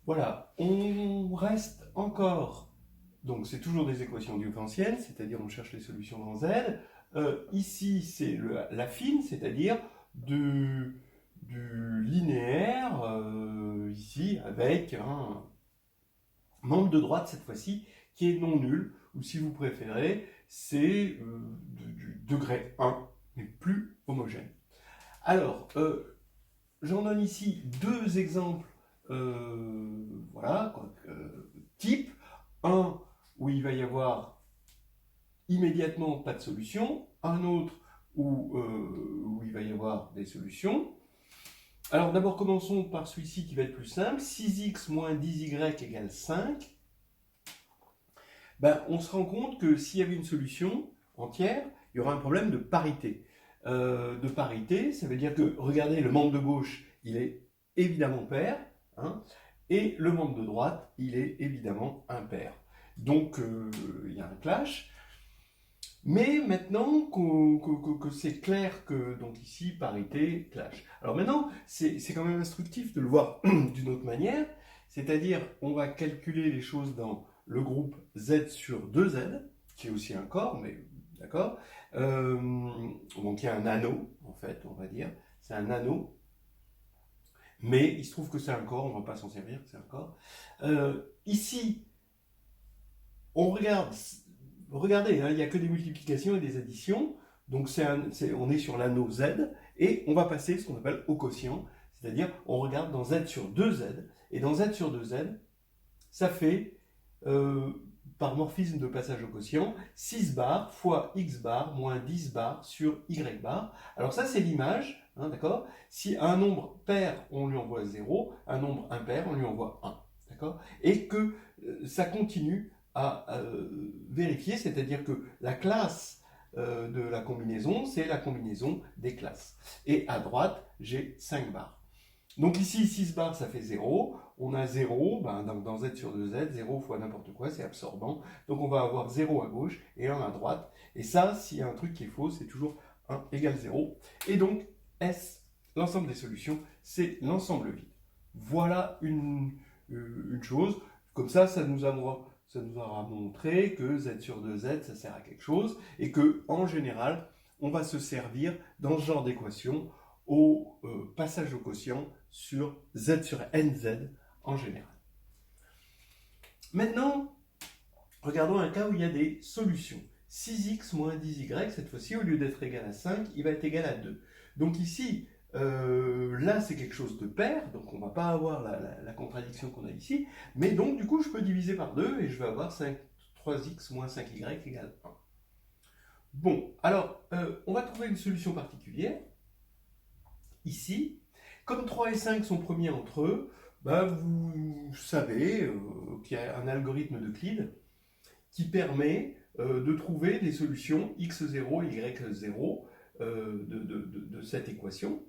Voilà, on reste encore, donc c'est toujours des équations différentielles, c'est-à-dire on cherche les solutions dans Z. Ici, c'est l'affine, c'est-à-dire du linéaire, ici, avec un membre de droite cette fois-ci, qui est non nul, ou si vous préférez, c'est du degré 1, mais plus homogène. Alors, j'en donne ici deux exemples, voilà, type. Un où il va y avoir immédiatement pas de solution, un autre où il va y avoir des solutions. Alors d'abord commençons par celui-ci qui va être plus simple, 6x moins 10y égale 5. Ben, on se rend compte que s'il y avait une solution entière, il y aura un problème de parité. Ça veut dire que, regardez, le membre de gauche, il est évidemment pair, hein, et le membre de droite, il est évidemment impair. Donc, il y a un clash. Mais maintenant que c'est clair que, donc ici, parité, clash. Alors maintenant, c'est quand même instructif de le voir d'une autre manière, c'est-à-dire, on va calculer les choses dans le groupe Z sur 2Z, qui est aussi un corps, mais d'accord. Donc il y a un anneau, en fait, on va dire, c'est un anneau, mais il se trouve que c'est un corps, on ne va pas s'en servir, c'est un corps. Ici, on regarde, regardez, hein, il n'y a que des multiplications et des additions, donc on est sur l'anneau Z, et on va passer ce qu'on appelle au quotient, c'est-à-dire on regarde dans Z sur 2Z, et dans Z sur 2Z, ça fait, par morphisme de passage au quotient, 6 bar fois x bar moins 10 bar sur y bar. Alors ça, c'est l'image, hein, d'accord. Si un nombre pair, on lui envoie 0, un nombre impair, on lui envoie 1, d'accord. Et que ça continue à vérifier, c'est-à-dire que la classe de la combinaison, c'est la combinaison des classes. Et à droite, j'ai 5 bars. Donc ici, 6 bars, ça fait 0. On a 0, ben, dans Z sur 2Z, 0 fois n'importe quoi, c'est absorbant. Donc on va avoir 0 à gauche et 1 à droite. Et ça, s'il y a un truc qui est faux, c'est toujours 1 égale 0. Et donc, S, l'ensemble des solutions, c'est l'ensemble vide. Voilà une chose. Comme ça nous aura montré que Z sur 2Z, ça sert à quelque chose. Et que, en général, on va se servir, dans ce genre d'équation, au passage au quotient sur Z sur NZ en général. Maintenant, regardons un cas où il y a des solutions. 6x moins 10y, cette fois-ci, au lieu d'être égal à 5, il va être égal à 2. Donc ici, là, c'est quelque chose de pair, donc on ne va pas avoir la contradiction qu'on a ici, mais donc, du coup, je peux diviser par 2 et je vais avoir 3x moins 5y égale 1. Bon, alors, on va trouver une solution particulière. Ici, comme 3 et 5 sont premiers entre eux, ben vous savez qu'il y a un algorithme d'Euclide qui permet de trouver des solutions x0 et y0 de cette équation.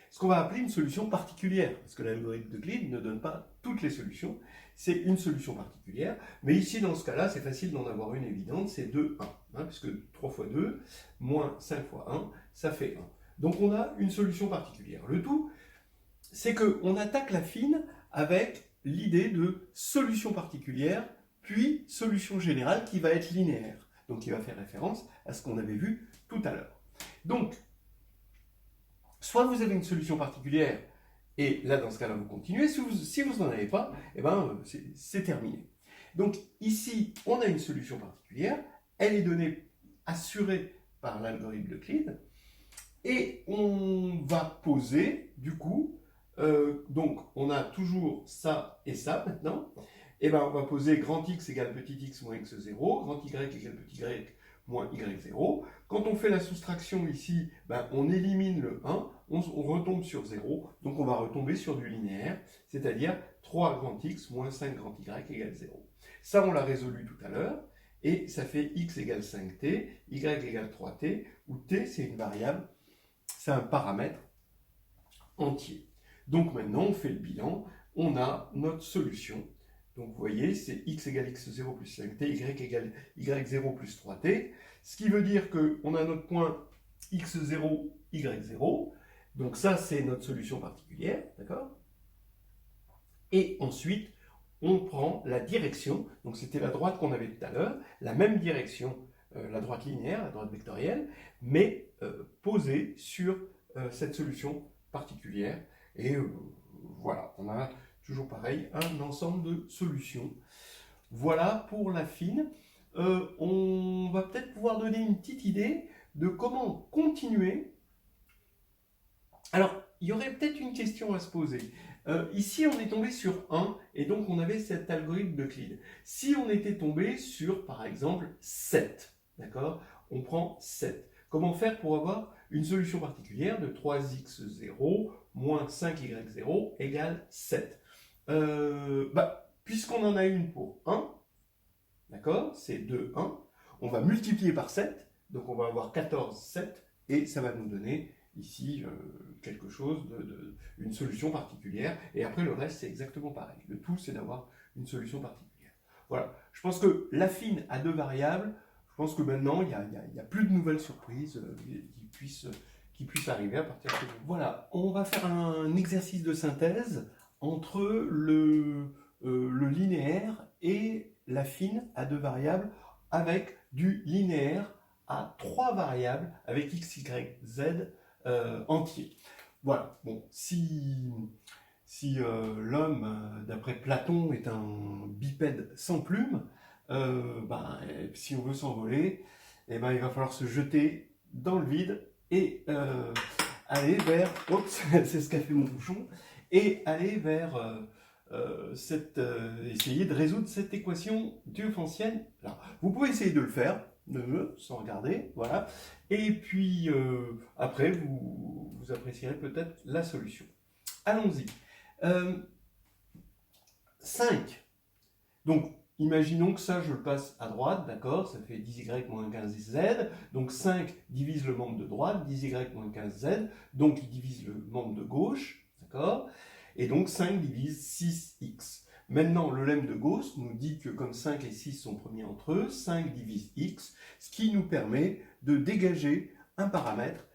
Ce qu'on va appeler une solution particulière, parce que l'algorithme d'Euclide ne donne pas toutes les solutions, c'est une solution particulière, mais ici dans ce cas-là, c'est facile d'en avoir une évidente, c'est 2, 1, hein, puisque 3 fois 2, moins 5 fois 1, ça fait 1. Donc on a une solution particulière. Le tout, c'est qu'on attaque la fine avec l'idée de solution particulière, puis solution générale qui va être linéaire. Donc qui va faire référence à ce qu'on avait vu tout à l'heure. Donc, soit vous avez une solution particulière, et là dans ce cas-là vous continuez, si vous n'en avez pas, eh ben, c'est terminé. Donc ici, on a une solution particulière, elle est donnée, assurée par l'algorithme d'Euclide, et on va poser, du coup, donc on a toujours ça et ça maintenant, et ben on va poser grand X égale petit x moins x0, grand Y égale petit y moins y0. Quand on fait la soustraction ici, ben on élimine le 1, on retombe sur 0, donc on va retomber sur du linéaire, c'est-à-dire 3 grand X moins 5 grand Y égale 0. Ça, on l'a résolu tout à l'heure, et ça fait x égale 5t, y égale 3t, où t, c'est une variable, c'est un paramètre entier. Donc maintenant, on fait le bilan, on a notre solution. Donc vous voyez, c'est x égale x0 plus 5t, y égale y0 plus 3t, ce qui veut dire qu'on a notre point x0, y0, donc ça c'est notre solution particulière, d'accord? Et ensuite, on prend la direction, donc c'était la droite qu'on avait tout à l'heure, la même direction, la droite linéaire, la droite vectorielle, mais posée sur cette solution particulière. Et voilà, on a toujours pareil, un ensemble de solutions. Voilà pour l'affine. On va peut-être pouvoir donner une petite idée de comment continuer. Alors, il y aurait peut-être une question à se poser. Ici, on est tombé sur 1, et donc on avait cet algorithme d'Euclide. Si on était tombé sur, par exemple, 7, d'accord? On prend 7. Comment faire pour avoir une solution particulière de 3x0 moins 5y0 égale 7? Puisqu'on en a une pour 1, d'accord? C'est 2, 1. On va multiplier par 7, donc on va avoir 14, 7, et ça va nous donner ici quelque chose, une solution particulière, et après le reste c'est exactement pareil. Le tout c'est d'avoir une solution particulière. Voilà, je pense que l'affine à 2 variables, je pense que maintenant il n'y a plus de nouvelles surprises qui puissent arriver à partir de là. Voilà, on va faire un exercice de synthèse entre le linéaire et l'affine à 2 variables avec du linéaire à 3 variables avec x, y, z entier. Voilà, bon, si l'homme, d'après Platon, est un bipède sans plumes, si on veut s'envoler, il va falloir se jeter dans le vide et aller vers, oups, c'est ce qu'a fait mon bouchon, et aller vers essayer de résoudre cette équation diophantienne. Alors, vous pouvez essayer de le faire, sans regarder, voilà. Et puis, après, vous apprécierez peut-être la solution. Allons-y. 5. Donc, imaginons que ça, je le passe à droite, d'accord? Ça fait 10y moins 15z. Donc, 5 divise le membre de droite, 10y moins 15z. Donc, il divise le membre de gauche, d'accord? Et donc, 5 divise 6x. Maintenant, le lemme de Gauss nous dit que comme 5 et 6 sont premiers entre eux, 5 divise x, ce qui nous permet de dégager un paramètre,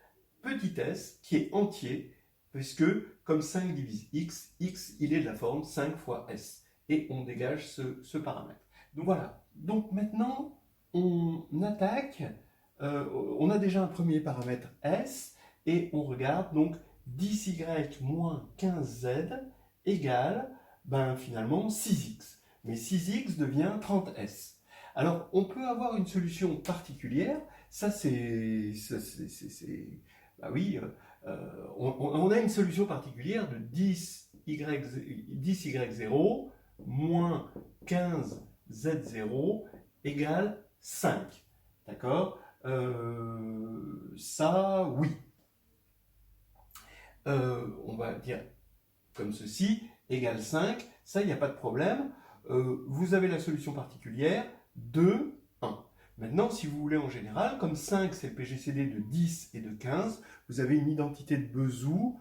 petit s, qui est entier, puisque comme 5 divise x, x il est de la forme 5 fois s. Et on dégage ce paramètre. Donc voilà. Donc maintenant, on attaque, on a déjà un premier paramètre s, et on regarde donc 10y moins 15z égale finalement 6x. Mais 6x devient 30s. Alors, on peut avoir une solution particulière. Ça, c'est... Bah oui, on a une solution particulière de 10y0 moins 15z0 égale 5. D'accord? Ça, oui. On va dire comme ceci, égale 5, ça, il n'y a pas de problème. Vous avez la solution particulière, 2, 1. Maintenant, si vous voulez en général, comme 5, c'est le PGCD de 10 et de 15, vous avez une identité de Bezout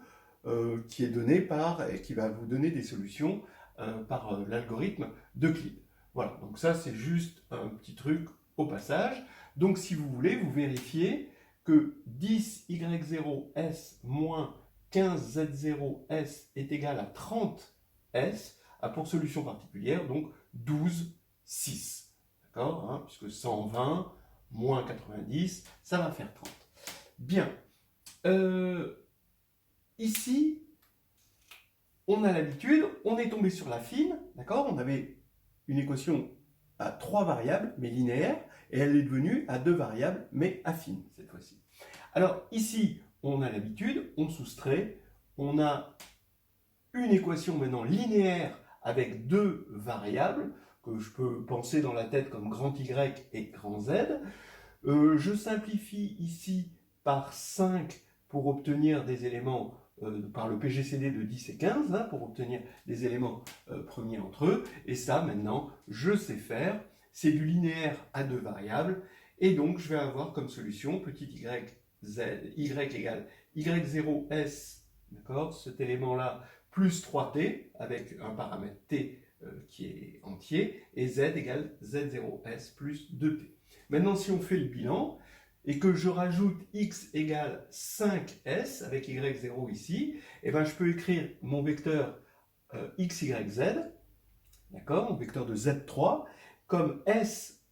qui est donnée et qui va vous donner des solutions par l'algorithme d'Euclide. Voilà, donc ça, c'est juste un petit truc au passage. Donc, si vous voulez, vous vérifiez que 10y0s moins 15z0s est égal à 30s, a pour solution particulière, donc 12, 6. D'accord, hein, puisque 120 moins 90, ça va faire 30. Bien. Ici, on a l'habitude, on est tombé sur l'affine, d'accord? On avait une équation à 3 variables, mais linéaire, et elle est devenue à 2 variables, mais affine, cette fois-ci. Alors, ici, on a l'habitude, on soustrait, on a une équation maintenant linéaire avec 2 variables, que je peux penser dans la tête comme grand Y et grand Z. Je simplifie ici par 5 pour obtenir des éléments, par le PGCD de 10 et 15, hein, pour obtenir des éléments premiers entre eux. Et ça, maintenant, je sais faire. C'est du linéaire à 2 variables. Et donc, je vais avoir comme solution petit y, z, y égale y0s, d'accord, cet élément-là, plus 3t, avec un paramètre t qui est entier, et z égale z0s plus 2t. Maintenant, si on fait le bilan, et que je rajoute x égale 5s, avec y0 ici, et je peux écrire mon vecteur x, y, z, d'accord, un vecteur de z3, comme s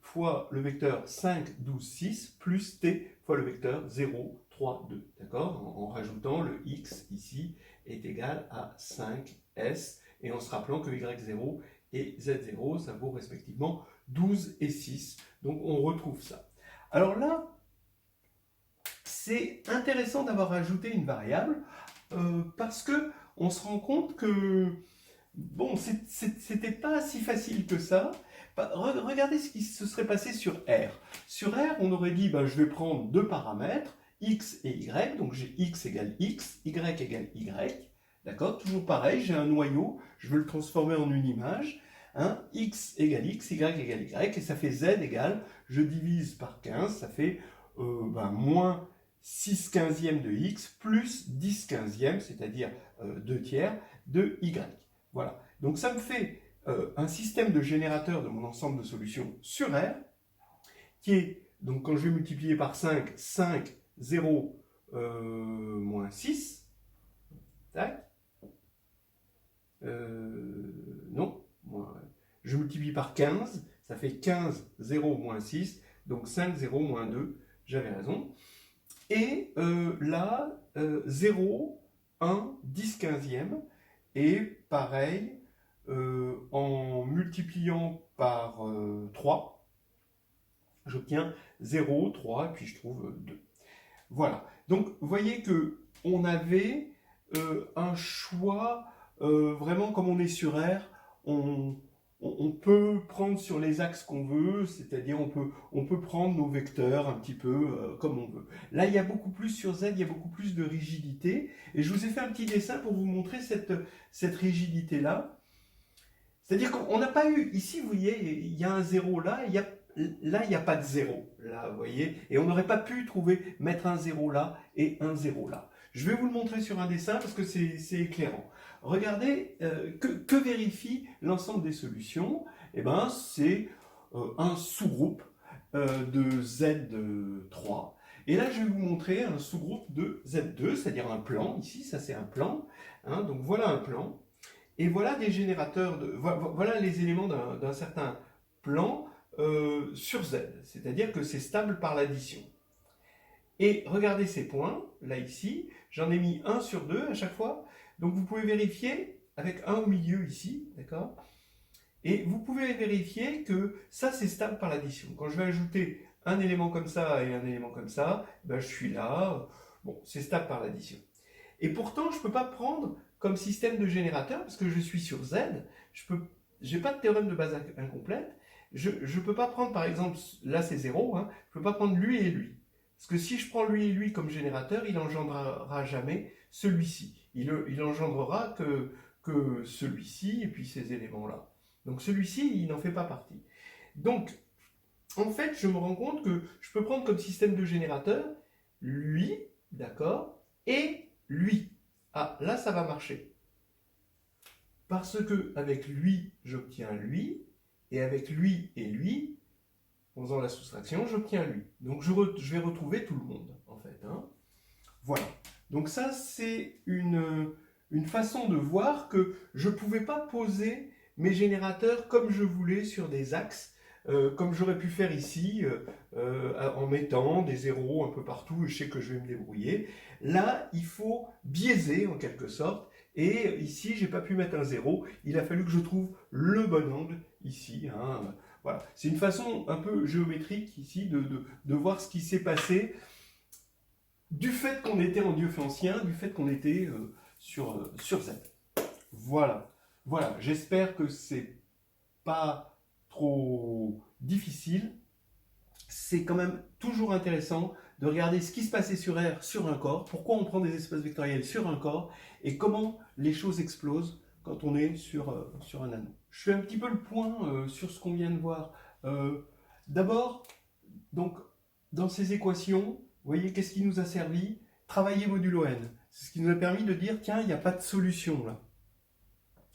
fois le vecteur 5, 12, 6, plus t fois le vecteur 0, 3, 2, d'accord, en rajoutant le x ici est égal à 5s, et en se rappelant que y0 et z0, ça vaut respectivement 12 et 6, donc on retrouve ça. Alors là, c'est intéressant d'avoir ajouté une variable, parce que on se rend compte que bon, c'était pas si facile que ça. Regardez ce qui se serait passé sur R. Sur R, on aurait dit, ben, je vais prendre deux paramètres, x et y, donc j'ai x égale x, y égale y, d'accord? Toujours pareil, j'ai un noyau, je veux le transformer en une image, hein? X égale x, y égale y, et ça fait z égale, je divise par 15, ça fait moins 6 quinzièmes de x plus 10 quinzièmes, c'est-à-dire 2 tiers, de y. Voilà, donc ça me fait un système de générateur de mon ensemble de solutions sur R, qui est, donc quand je vais multiplier par 5, 5, 0, moins 6, tac, non, je multiplie par 15, ça fait 15, 0, moins 6, donc 5, 0, moins 2, j'avais raison. Et là, 0, 1, 10 quinzième, et pareil, en multipliant par 3, j'obtiens 0, 3, et puis je trouve 2. Voilà. Donc, vous voyez qu'on avait un choix, vraiment comme on est sur R, on peut prendre sur les axes qu'on veut, c'est-à-dire on peut prendre nos vecteurs un petit peu comme on veut. Là, il y a beaucoup plus sur Z, il y a beaucoup plus de rigidité, et je vous ai fait un petit dessin pour vous montrer cette rigidité-là. C'est-à-dire qu'on n'a pas eu, ici, vous voyez, il y a un 0 là, il n'y a pas de 0, là, vous voyez, et on n'aurait pas pu mettre un 0 là et un 0 là. Je vais vous le montrer sur un dessin parce que c'est éclairant. Regardez, que vérifie l'ensemble des solutions? Eh bien, c'est un sous-groupe de Z3. Et là, je vais vous montrer un sous-groupe de Z2, c'est-à-dire un plan. Ici, ça c'est un plan. Hein, donc voilà un plan. Et voilà des générateurs, voilà les éléments d'un certain plan sur Z. C'est-à-dire que c'est stable par l'addition. Et regardez ces points, là ici, j'en ai mis 1 sur 2 à chaque fois. Donc vous pouvez vérifier avec 1 au milieu ici, d'accord? Et vous pouvez vérifier que ça c'est stable par l'addition. Quand je vais ajouter un élément comme ça et un élément comme ça, ben je suis là, bon, c'est stable par l'addition. Et pourtant, je ne peux pas prendre comme système de générateur, parce que je suis sur Z, je n'ai pas de théorème de base incomplète, je ne peux pas prendre par exemple, là c'est 0, hein, je ne peux pas prendre lui et lui. Parce que si je prends lui et lui comme générateur, il n'engendrera jamais celui-ci. Il engendrera que celui-ci et puis ces éléments-là. Donc celui-ci, il n'en fait pas partie. Donc, en fait, je me rends compte que je peux prendre comme système de générateur lui, d'accord, et lui. Ah, là, ça va marcher. Parce que avec lui, j'obtiens lui, et avec lui et lui, en faisant la soustraction, j'obtiens lui. Donc je vais retrouver tout le monde, en fait. Hein. Voilà. Donc ça, c'est une façon de voir que je ne pouvais pas poser mes générateurs comme je voulais sur des axes, comme j'aurais pu faire ici, en mettant des zéros un peu partout, et je sais que je vais me débrouiller. Là, il faut biaiser en quelque sorte, et ici, je n'ai pas pu mettre un 0, il a fallu que je trouve le bon angle ici. Hein. Voilà. C'est une façon un peu géométrique ici de voir ce qui s'est passé du fait qu'on était en diophancien, du fait qu'on était sur Z. Voilà. Voilà. J'espère que c'est pas trop difficile. C'est quand même toujours intéressant de regarder ce qui se passait sur R sur un corps, pourquoi on prend des espaces vectoriels sur un corps, et comment les choses explosent quand on est sur un anneau. Je fais un petit peu le point sur ce qu'on vient de voir. D'abord, donc, dans ces équations, vous voyez, qu'est-ce qui nous a servi? Travailler modulo n. C'est ce qui nous a permis de dire, tiens, il n'y a pas de solution là.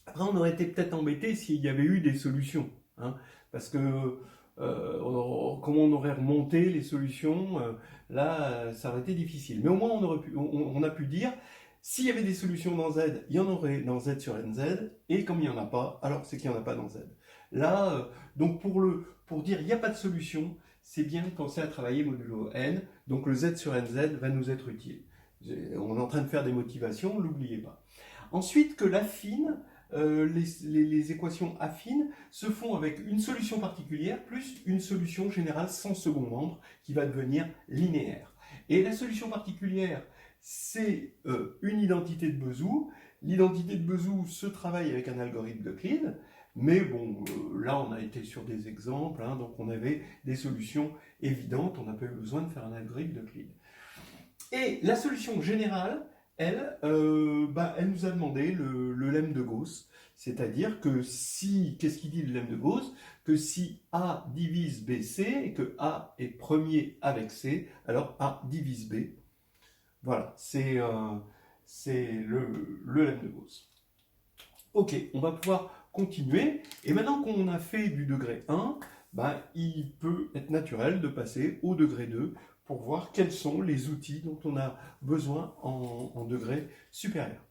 Après, on aurait été peut-être embêté s'il y avait eu des solutions. Hein, parce que comment on aurait remonté les solutions, là, ça aurait été difficile. Mais au moins, on a pu dire, S'il y avait des solutions dans Z, il y en aurait dans Z sur NZ, et comme il n'y en a pas, alors c'est qu'il n'y en a pas dans Z. Là, donc pour dire il n'y a pas de solution, c'est bien de penser à travailler modulo N, donc le Z sur NZ va nous être utile. On est en train de faire des motivations, n'oubliez pas. Ensuite, que l'affine, les équations affines se font avec une solution particulière plus une solution générale sans second membre qui va devenir linéaire. Et la solution particulière, c'est une identité de Bezout. L'identité de Bezout se travaille avec un algorithme d'Euclide, mais bon, là on a été sur des exemples, hein, donc on avait des solutions évidentes, on n'a pas eu besoin de faire un algorithme d'Euclide. Et la solution générale, elle, elle nous a demandé le lemme de Gauss, c'est-à-dire que si, qu'est-ce qu'il dit le lemme de Gauss? Que si A divise BC et que A est premier avec C, alors A divise B. Voilà, c'est le lemme de Gauss. Ok, on va pouvoir continuer. Et maintenant qu'on a fait du degré 1, il peut être naturel de passer au degré 2 pour voir quels sont les outils dont on a besoin en degré supérieur.